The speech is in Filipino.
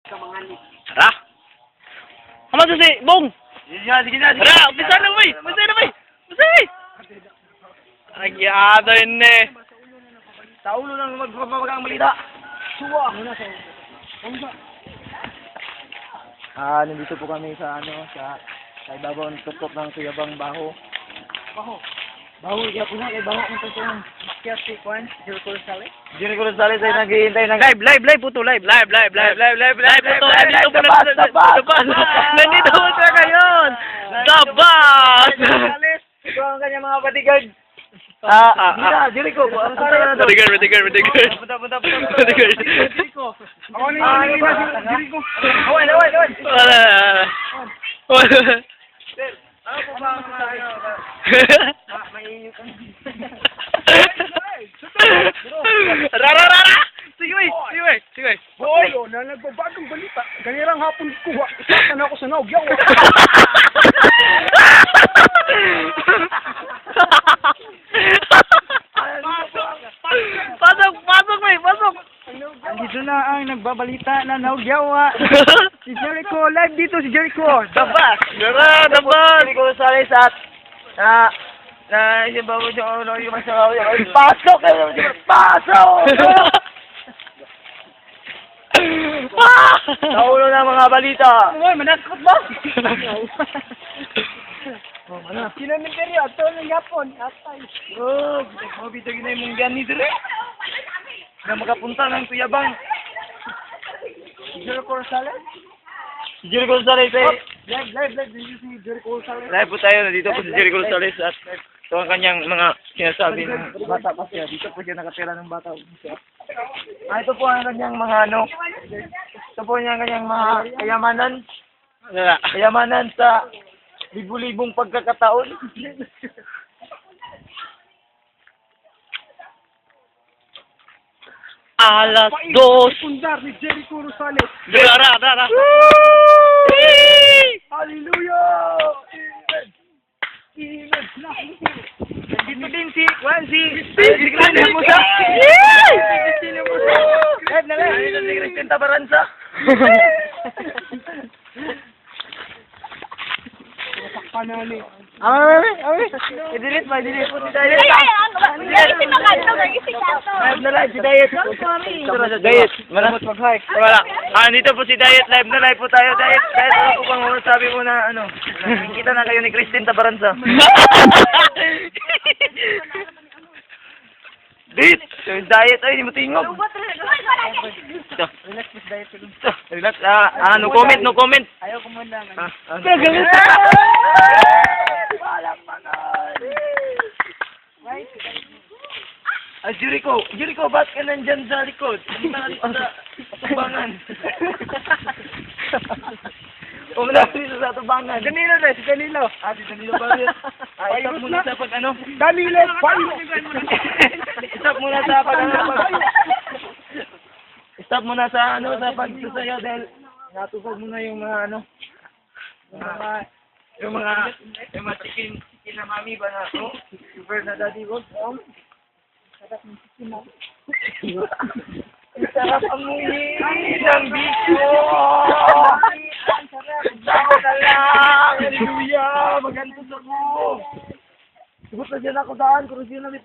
Tara! Ama sa si Bong! Sige na. Tara! Umpisa na may! Umpisa na may! Umpisa na may! Nagyado yun eh! Sa ulo lang magpapagang malita. Suwa. Nandito po kami sa sa ibabaw ng tuktok ng Tuyabang Baho. Baho, kaya po na, kay Baho ng tuktok. Kaya si Juan, Jericho Rosales ay naghihintay ng... Live puto! Live puto! Nandito po na The bus! Nandito po na ngayon! The bus! Ito ang kanyang mga bodyguard. Jericho. Bodyguard. Punta. Bodyguard. Ako na yung Jericho. Awan. Wala. Ano po ba ang may Rara! Sige. Hoy, na nagbabagong balita. Ganirang hapon kuha. Isakan ako sa naugyaw. Pasok! Dito na ang nagbabalita na naugyaw. Si Jericho, live dito si Jericho. Tara! Jericho Rosales at yung bago siya yung pasok! Sa ulo ng mga balita. Uy, manakot ba? Kinaminteryo, ito ng Japon. Atay. Mabitagin na yung munggan ni Dre. Na makapunta ng Tuyabang. Jericho Rosales? Si Jericho Rosales ay... Live. Dito si Jericho Rosales. Live po tayo. Nandito po si Jericho Rosales at ito ang kanyang mga sinasabi na bata pa siya. Dito po siya nakatira ng bata. Ito po ang kanyang mga ito po ang kanyang mga kayamanan. Kayamanan sa libu-libong pagkakataon. Alas 2. Pundar ni Jericho Rosales. Tara. Hallelujah! Dito din si Christine Musa. Christine Musa. Live si Christine Tabaranza. Panali. I-delete po si Dayet. Live na live si Dayet. Dayet, maramot mag-hi. Wala. Dito po si Diet. Live po tayo. Diet, ano po bang sabi mo na Kita na kayo ni Christine Tabaranza. Diet, ay, hindi mo tingog. Relax. No comment. Ayaw ko muna. Jericho, ba't ka nandyan sa likod? Hindi ka dito sa tubangan. Pumunta dito sa tubangan. Danilo. Si Danilo ba yun? Stop muna sa Danilo, Stop muna sa Stop muna sa sa pagsasayaw dahil natupag mo na yung mga yung mga chicken na mami ba na ito? Super na daddy ko. Sarap amuyin ng bicho! Sarap ka lang! Hallelujah! Magantos ako! Sugot na dyan ako daan. Kurusyon na may